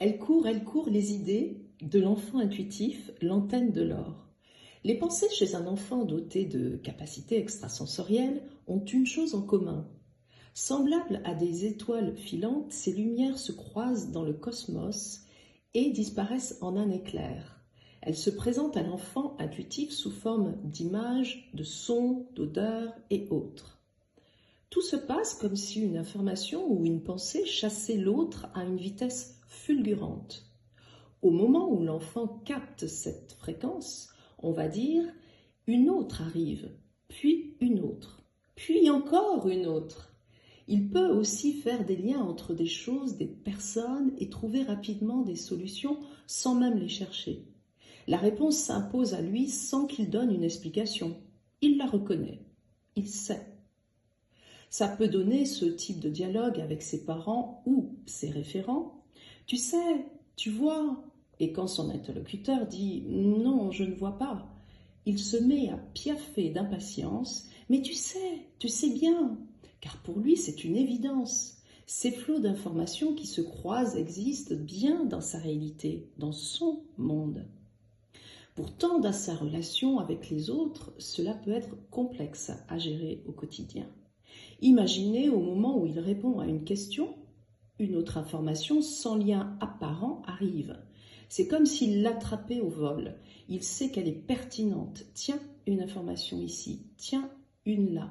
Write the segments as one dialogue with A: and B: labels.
A: Elle court les idées de l'enfant intuitif, l'antenne de l'or. Les pensées chez un enfant doté de capacités extrasensorielles ont une chose en commun. Semblables à des étoiles filantes, ces lumières se croisent dans le cosmos et disparaissent en un éclair. Elles se présentent à l'enfant intuitif sous forme d'images, de sons, d'odeurs et autres. Tout se passe comme si une information ou une pensée chassait l'autre à une vitesse fulgurante. Au moment où l'enfant capte cette fréquence, on va dire, une autre arrive, puis une autre, puis encore une autre. Il peut aussi faire des liens entre des choses, des personnes et trouver rapidement des solutions sans même les chercher. La réponse s'impose à lui sans qu'il donne une explication. Il la reconnaît, il sait. Ça peut donner ce type de dialogue avec ses parents ou ses référents. Tu sais, tu vois. Et quand son interlocuteur dit « non, je ne vois pas », il se met à piaffer d'impatience « mais tu sais bien », car pour lui c'est une évidence. Ces flots d'informations qui se croisent existent bien dans sa réalité, dans son monde. Pourtant, dans sa relation avec les autres, cela peut être complexe à gérer au quotidien. Imaginez au moment où il répond à une question, une autre information sans lien apparent arrive. C'est comme s'il l'attrapait au vol. Il sait qu'elle est pertinente. Tiens, une information ici. Tiens, une là.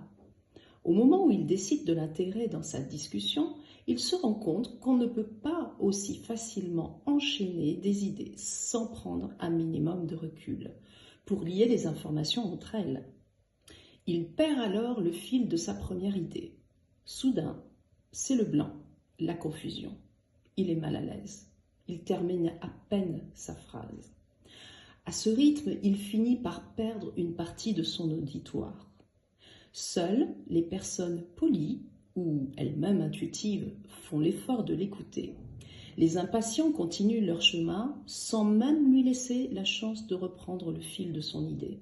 A: Au moment où il décide de l'intégrer dans sa discussion, il se rend compte qu'on ne peut pas aussi facilement enchaîner des idées sans prendre un minimum de recul pour lier les informations entre elles. Il perd alors le fil de sa première idée. Soudain, c'est le blanc, la confusion. Il est mal à l'aise. Il termine à peine sa phrase. À ce rythme, il finit par perdre une partie de son auditoire. Seules les personnes polies ou elles-mêmes intuitives font l'effort de l'écouter. Les impatients continuent leur chemin sans même lui laisser la chance de reprendre le fil de son idée.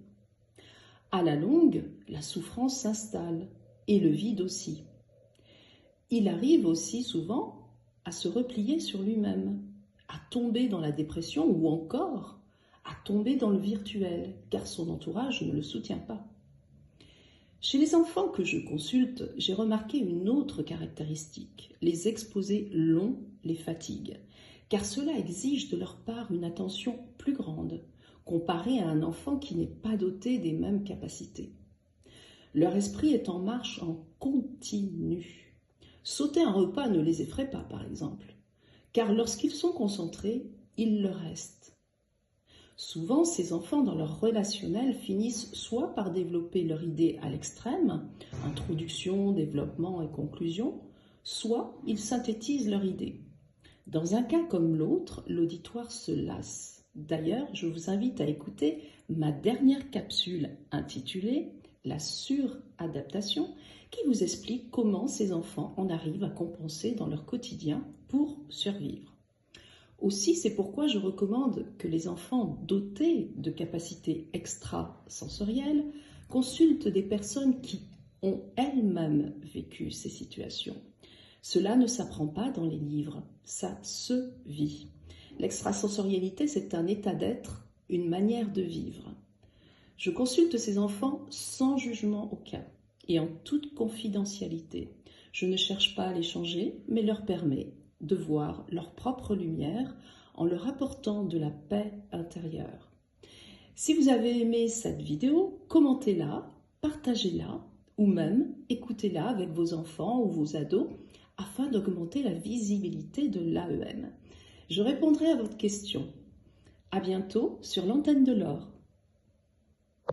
A: À la longue, la souffrance s'installe et le vide aussi. Il arrive aussi souvent à se replier sur lui-même, à tomber dans la dépression ou encore à tomber dans le virtuel, car son entourage ne le soutient pas. Chez les enfants que je consulte, j'ai remarqué une autre caractéristique. Les exposés longs les fatiguent, car cela exige de leur part une attention plus grande, comparée à un enfant qui n'est pas doté des mêmes capacités. Leur esprit est en marche en continu. Sauter un repas ne les effraie pas, par exemple, car lorsqu'ils sont concentrés, ils le restent. Souvent, ces enfants, dans leur relationnel, finissent soit par développer leur idée à l'extrême, introduction, développement et conclusion, soit ils synthétisent leur idée. Dans un cas comme l'autre, l'auditoire se lasse. D'ailleurs, je vous invite à écouter ma dernière capsule intitulée « La suradaptation » qui vous explique comment ces enfants en arrivent à compenser dans leur quotidien pour survivre. Aussi, c'est pourquoi je recommande que les enfants dotés de capacités extrasensorielles consultent des personnes qui ont elles-mêmes vécu ces situations. Cela ne s'apprend pas dans les livres, ça se vit. L'extrasensorialité, c'est un état d'être, une manière de vivre. Je consulte ces enfants sans jugement aucun et en toute confidentialité. Je ne cherche pas à les changer, mais leur permets de voir leur propre lumière en leur apportant de la paix intérieure. Si vous avez aimé cette vidéo, commentez-la, partagez-la ou même écoutez-la avec vos enfants ou vos ados afin d'augmenter la visibilité de l'AEM. Je répondrai à votre question. À bientôt sur l'antenne de l'or.